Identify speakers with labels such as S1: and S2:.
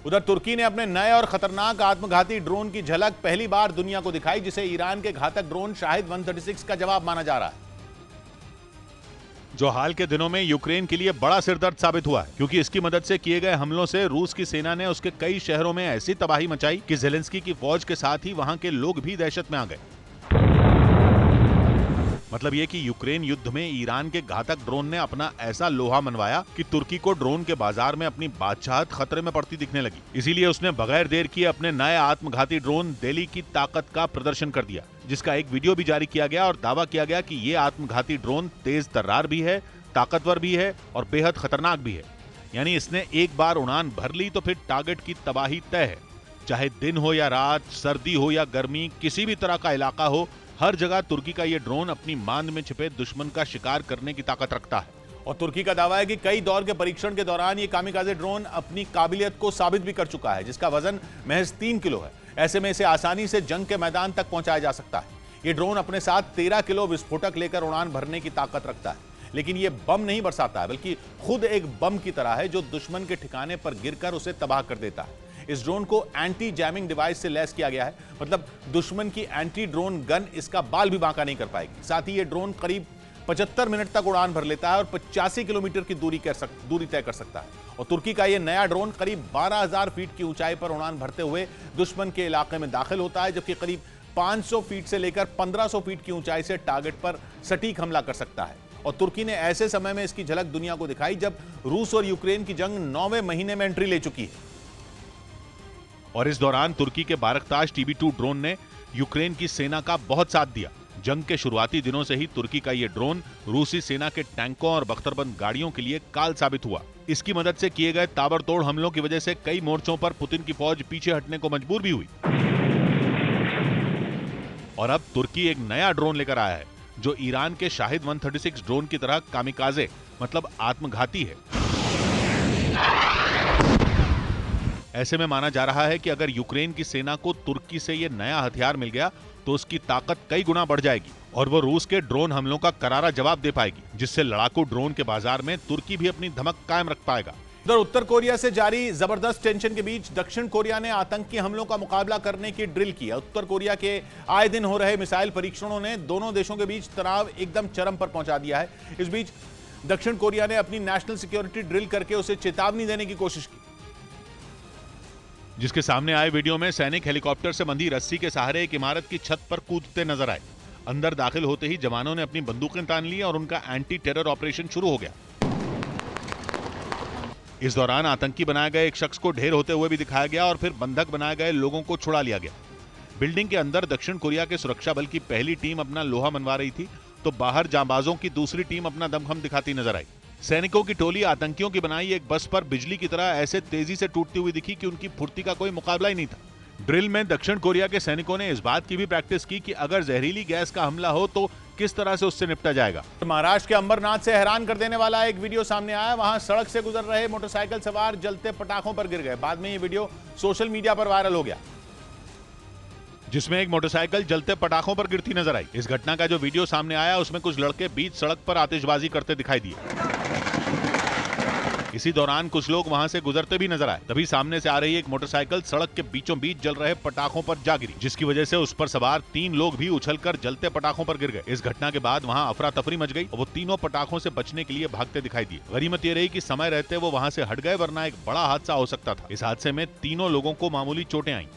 S1: उधर तुर्की ने अपने नए और खतरनाक आत्मघाती ड्रोन की झलक पहली बार दुनिया को दिखाई, जिसे ईरान के घातक ड्रोन शाहिद 136 का जवाब माना जा रहा है,
S2: जो हाल के दिनों में यूक्रेन के लिए बड़ा सिरदर्द साबित हुआ है, क्योंकि इसकी मदद से किए गए हमलों से रूस की सेना ने उसके कई शहरों में ऐसी तबाही मचाई कि ज़ेलेंस्की की फौज के साथ ही वहां के लोग भी दहशत में आ गए। मतलब ये कि यूक्रेन युद्ध में ईरान के घातक ड्रोन ने अपना ऐसा लोहा मनवाया कि तुर्की को ड्रोन के बाजार में अपनी बादशाहत खतरे में पड़ती दिखने लगी। इसीलिए उसने बगैर देर किए अपने नए आत्मघाती ड्रोन डेली की ताकत का प्रदर्शन कर दिया, जिसका एक वीडियो भी जारी किया गया और दावा किया गया कि ये आत्मघाती ड्रोन तेज तर्रार भी है, ताकतवर भी है और बेहद खतरनाक भी है। यानी इसने एक बार उड़ान भर ली तो फिर टारगेट की तबाही तय है। चाहे दिन हो या रात, सर्दी हो या गर्मी, किसी भी तरह का इलाका हो, हर जगह तुर्की का ये ड्रोन अपनी मांद में छिपे दुश्मन का शिकार करने की ताकत रखता है।
S1: और तुर्की का दावा है कि कई दौर के परीक्षण के दौरान ये कामिकाज़े ड्रोन अपनी काबिलियत को साबित भी कर चुका है, जिसका वजन महज 3 किलो है। ऐसे में इसे आसानी से जंग के मैदान तक पहुंचाया जा सकता है। ये ड्रोन अपने साथ 13 किलो विस्फोटक लेकर उड़ान भरने की ताकत रखता है, लेकिन ये बम नहीं बरसाता है, बल्कि खुद एक बम की तरह है जो दुश्मन के ठिकाने पर गिरकर उसे तबाह कर देता है। इस ड्रोन को एंटी जैमिंग डिवाइस से लैस किया गया है, मतलब दुश्मन की एंटी ड्रोन गन इसका बाल भी बांका नहीं कर पाएगी। साथ ही ये ड्रोन करीब 75 मिनट तक उड़ान भर लेता है और 85 किलोमीटर की दूरी तय कर सकता है। और तुर्की का ये नया ड्रोन करीब 12,000 फीट की ऊंचाई पर उड़ान भरते हुए दुश्मन के इलाके में दाखिल होता है, जबकि करीब 500 फीट से लेकर 1500 फीट की ऊंचाई से टारगेट पर सटीक हमला कर सकता है। और तुर्की ने ऐसे समय में इसकी झलक दुनिया को दिखाई जब रूस और यूक्रेन की जंग 9वें महीने में एंट्री ले चुकी है।
S2: और इस दौरान तुर्की के बारकताश TB2 ड्रोन ने यूक्रेन की सेना का बहुत साथ दिया। जंग के शुरुआती दिनों से ही तुर्की का यह ड्रोन रूसी सेना के टैंकों और बख्तरबंद गाड़ियों के लिए काल साबित हुआ। इसकी मदद से किए गए ताबड़तोड़ हमलों की वजह से कई मोर्चों पर पुतिन की फौज पीछे हटने को मजबूर भी हुई। और अब तुर्की एक नया ड्रोन लेकर आया है जो ईरान के शाहिद 136 ड्रोन की तरह कामिकाजे मतलब आत्मघाती है। ऐसे में माना जा रहा है कि अगर यूक्रेन की सेना को तुर्की से यह नया हथियार मिल गया तो उसकी ताकत कई गुना बढ़ जाएगी और वो रूस के ड्रोन हमलों का करारा जवाब दे पाएगी, जिससे लड़ाकू ड्रोन के बाजार में तुर्की भी अपनी धमक कायम रख पाएगा।
S1: उधर उत्तर कोरिया से जारी जबरदस्त टेंशन के बीच दक्षिण कोरिया ने आतंकी हमलों का मुकाबला करने की ड्रिल की। उत्तर कोरिया के आए दिन हो रहे मिसाइल परीक्षणों ने दोनों देशों के बीच तनाव एकदम चरम पर पहुंचा दिया है। इस बीच दक्षिण कोरिया ने अपनी नेशनल सिक्योरिटी ड्रिल करके उसे चेतावनी देने की कोशिश की,
S2: जिसके सामने आए वीडियो में सैनिक हेलीकॉप्टर से बंधी रस्सी के सहारे एक इमारत की छत पर कूदते नजर आए। अंदर दाखिल होते ही जवानों ने अपनी बंदूकें तान ली और उनका एंटी टेरर ऑपरेशन शुरू हो गया। इस दौरान आतंकी बनाए गए एक शख्स को ढेर होते हुए भी दिखाया गया और फिर बंधक बनाए गए लोगों को छुड़ा लिया गया। बिल्डिंग के अंदर दक्षिण कोरिया के सुरक्षा बल की पहली टीम अपना लोहा मनवा रही थी तो बाहर जांबाजों की दूसरी टीम अपना दमखम दिखाती नजर आई। सैनिकों की टोली आतंकियों की बनाई एक बस पर बिजली की तरह ऐसे तेजी से टूटती हुई दिखी कि उनकी फुर्ती का कोई मुकाबला ही नहीं था। ड्रिल में दक्षिण कोरिया के सैनिकों ने इस बात की भी प्रैक्टिस की कि अगर जहरीली गैस का हमला हो तो किस तरह से उससे निपटा जाएगा।
S1: महाराष्ट्र के अंबरनाथ से हैरान कर देने वाला एक वीडियो सामने आया। वहां सड़क से गुजर रहे मोटरसाइकिल सवार जलते पटाखों पर गिर गए। बाद में ये वीडियो सोशल मीडिया पर वायरल हो गया,
S2: जिसमें एक मोटरसाइकिल जलते पटाखों पर गिरती नजर आई। इस घटना का जो वीडियो सामने आया उसमें कुछ लड़के बीच सड़क पर आतिशबाजी करते दिखाई दिए। इसी दौरान कुछ लोग वहां से गुजरते भी नजर आए। तभी सामने से आ रही एक मोटरसाइकिल सड़क के बीचों बीच जल रहे पटाखों पर जा गिरी, जिसकी वजह से उस पर सवार 3 लोग भी उछलकर जलते पटाखों पर गिर गए। इस घटना के बाद वहां अफरा तफरी मच गई और वो तीनों पटाखों से बचने के लिए भागते दिखाई दिए। गनीमत ये रही कि समय रहते वो वहां से हट गए, वरना एक बड़ा हादसा हो सकता था। इस हादसे में तीनों लोगों को मामूली चोटें आईं।